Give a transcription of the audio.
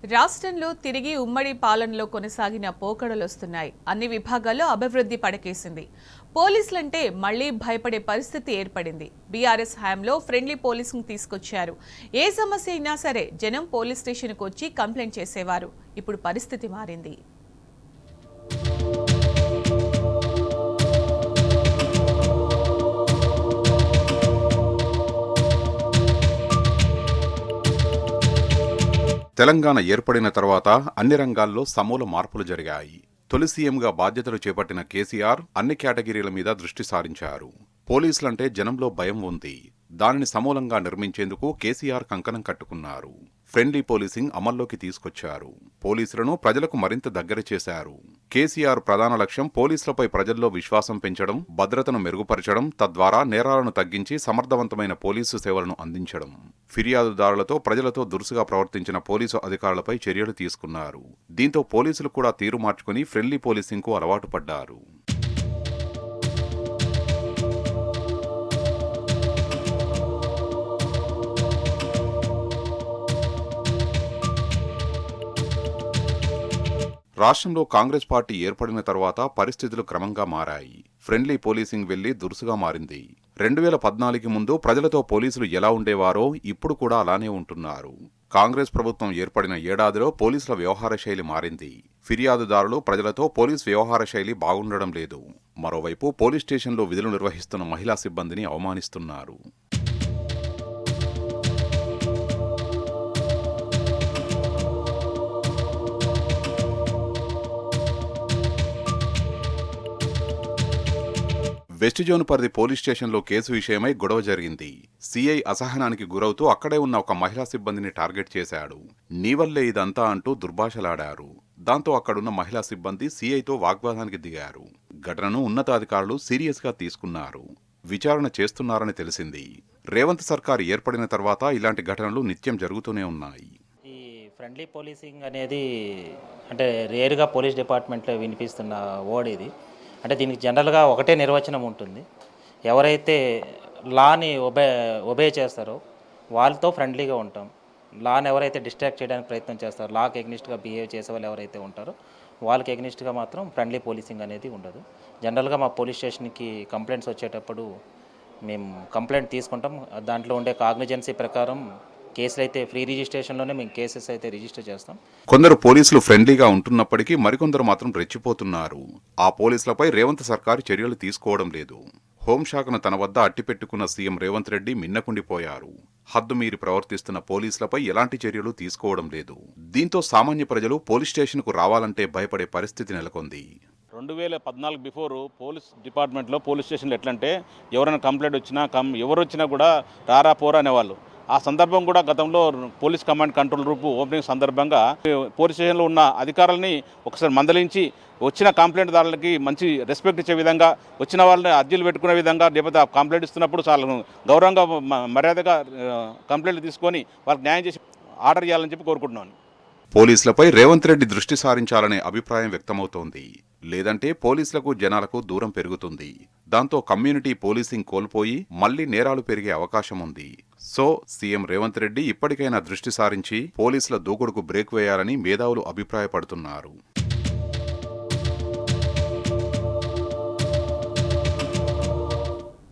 రాష్ట్రంలో తిరిగి ఉమ్మడి పాలనలో కొనసాగిన పోకడలొస్తున్నాయి. అన్ని విభాగాల్లో అభివృద్ధి పడకేసింది. పోలీసులంటే మళ్లీ భయపడే పరిస్థితి ఏర్పడింది. బీఆర్ఎస్ హయాంలో ఫ్రెండ్లీ పోలీసింగ్ తీసుకొచ్చారు. ఏ సమస్య అయినా సరే జనం పోలీస్ స్టేషన్కు వచ్చి కంప్లైంట్ చేసేవారు. ఇప్పుడు పరిస్థితి మారింది. తెలంగాణ ఏర్పడిన తర్వాత అన్ని రంగాల్లో సమూల మార్పులు జరిగాయి. తొలి సీఎంగా బాధ్యతలు చేపట్టిన కేసీఆర్ అన్ని కేటగిరీల మీద దృష్టి సారించారు. పోలీసులంటే జనంలో భయం ఉంది. దానిని సమూలంగా నిర్మించేందుకు కేసీఆర్ కంకణం కట్టుకున్నారు. ఫ్రెండ్లీ పోలీసింగ్ అమల్లోకి తీసుకొచ్చారు. పోలీసులను ప్రజలకు మరింత దగ్గర చేశారు. కేసీఆర్ ప్రధాన లక్ష్యం పోలీసులపై ప్రజల్లో విశ్వాసం పెంచడం, భద్రతను మెరుగుపరచడం, తద్వారా నేరాలను తగ్గించి సమర్థవంతమైన పోలీసు సేవలను అందించడం. ఫిర్యాదుదారులతో ప్రజలతో దురుసుగా ప్రవర్తించిన పోలీసు అధికారులపై చర్యలు తీసుకున్నారు. దీంతో పోలీసులు కూడా తీరు మార్చుకుని ఫ్రెండ్లీ పోలీసింగ్కు అలవాటు పడ్డారు. రాష్ట్రంలో కాంగ్రెస్ పార్టీ ఏర్పడిన తర్వాత పరిస్థితులు క్రమంగా మారాయి. ఫ్రెండ్లీ పోలీసింగ్ వెళ్లి దురుసుగా మారింది. 2014 ముందు ప్రజలతో పోలీసులు ఎలా ఉండేవారో ఇప్పుడు కూడా అలానే ఉంటున్నారు. కాంగ్రెస్ ప్రభుత్వం ఏర్పడిన ఏడాదిలో పోలీసుల వ్యవహార శైలి మారింది. ఫిర్యాదుదారులు ప్రజలతో పోలీసు వ్యవహార శైలి బాగుండడం లేదు. మరోవైపు పోలీస్ స్టేషన్లో విధులు నిర్వహిస్తున్న మహిళా సిబ్బందిని అవమానిస్తున్నారు. వెస్ట్ జోన్ పరిధి పోలీస్ స్టేషన్లో కేసు విషయమై గొడవ జరిగింది. సీఐ అసహనానికి గురవుతూ అక్కడే ఉన్న ఒక మహిళా సిబ్బందిని టార్గెట్ చేశాడు. నీ వల్లే ఇదంతా అంటూ దుర్భాషలాడారు. దాంతో అక్కడున్న మహిళా సిబ్బంది సీఐతో వాగ్వాదానికి దిగారు. ఘటనను ఉన్నతాధికారులు సీరియస్గా తీసుకున్నారు. విచారణ చేస్తున్నారని తెలిసింది. రేవంత్ సర్కార్ ఏర్పడిన తర్వాత ఇలాంటి ఘటనలు నిత్యం జరుగుతూనే ఉన్నాయి. ఈ ఫ్రెండ్లీ పోలీసింగ్ అనేది అంటే రేరుగా పోలీస్ డిపార్ట్మెంట్లో వినిపిస్తున్న వర్డ్ ఇది. అంటే దీనికి జనరల్గా ఒకటే నిర్వచనం ఉంటుంది. ఎవరైతే లాని ఒబే చేస్తారో వాళ్ళతో ఫ్రెండ్లీగా ఉంటాం. లాని ఎవరైతే డిస్ట్రాక్ట్ చేయడానికి ప్రయత్నం చేస్తారో, లాకి ఎగ్నిస్ట్గా బిహేవ్ చేసే వాళ్ళు ఎవరైతే ఉంటారో వాళ్ళకి ఎగ్నిస్ట్గా మాత్రం ఫ్రెండ్లీ పోలీసింగ్ అనేది ఉండదు. జనరల్గా మా పోలీస్ స్టేషన్కి కంప్లైంట్స్ వచ్చేటప్పుడు మేము కంప్లైంట్ తీసుకుంటాం. దాంట్లో ఉండే కాగ్నిజెన్సీ ప్రకారం కేసులు అయితే ఫ్రీ రిజిస్ట్రేషన్లోనే మేము కేసెస్ అయితే రిజిస్టర్ చేస్తాం. కొందరు పోలీసులు ఫ్రెండ్లీగా ఉంటున్నప్పటికీ మరికొందరు మాత్రం రెచ్చిపోతున్నారు. ఆ పోలీసులపై రేవంత్ సర్కారు చర్యలు తీసుకోవడం లేదు. హోంశాఖను తన వద్ద అట్టిపెట్టుకున్న సీఎం రేవంత్ రెడ్డి మిన్నకుండిపోయారు. హద్దుమీరి ప్రవర్తిస్తున్న పోలీసులపై ఎలాంటి చర్యలు తీసుకోవడం లేదు. దీంతో సామాన్య ప్రజలు పోలీస్ స్టేషన్కు రావాలంటే భయపడే పరిస్థితి నెలకొంది. 2014 బిఫోర్ పోలీస్ డిపార్ట్మెంట్లో పోలీస్ స్టేషన్లో ఎట్లంటే ఎవరైనా కంప్లైంట్ వచ్చినా ఎవరు వచ్చినా కూడా రారా పోరా అనేవాళ్ళు. ఆ సందర్భం కూడా గతంలో పోలీస్ కమాండ్ కంట్రోల్ రూపు ఓపెనింగ్ సందర్భంగా పోలీస్ స్టేషన్లో ఉన్న అధికారులని ఒకసారి మందలించి వచ్చిన కంప్లైంట్ దారులకి మంచి రెస్పెక్ట్ ఇచ్చే విధంగా, వచ్చిన వాళ్ళని అర్జీలు పెట్టుకునే విధంగా, లేకపోతే కంప్లైంట్ ఇస్తున్నప్పుడు చాలా గౌరవంగా మర్యాదగా కంప్లైంట్లు తీసుకొని వాళ్ళకి న్యాయం చేసి ఆర్డర్ చేయాలని చెప్పి కోరుకుంటున్నాను. పోలీసులపై రేవంత్ రెడ్డి దృష్టి సారించాలనే అభిప్రాయం వ్యక్తమవుతోంది. లేదంటే పోలీసులకు జనాలకు దూరం పెరుగుతుంది. దాంతో కమ్యూనిటీ పోలీసింగ్ కోల్పోయి మళ్లీ నేరాలు పెరిగే అవకాశం ఉంది. సో సీఎం రేవంత్ రెడ్డి ఇప్పటికైనా దృష్టి సారించి పోలీసుల దూకుడుకు బ్రేక్ వేయాలని మేధావులు అభిప్రాయపడుతున్నారు.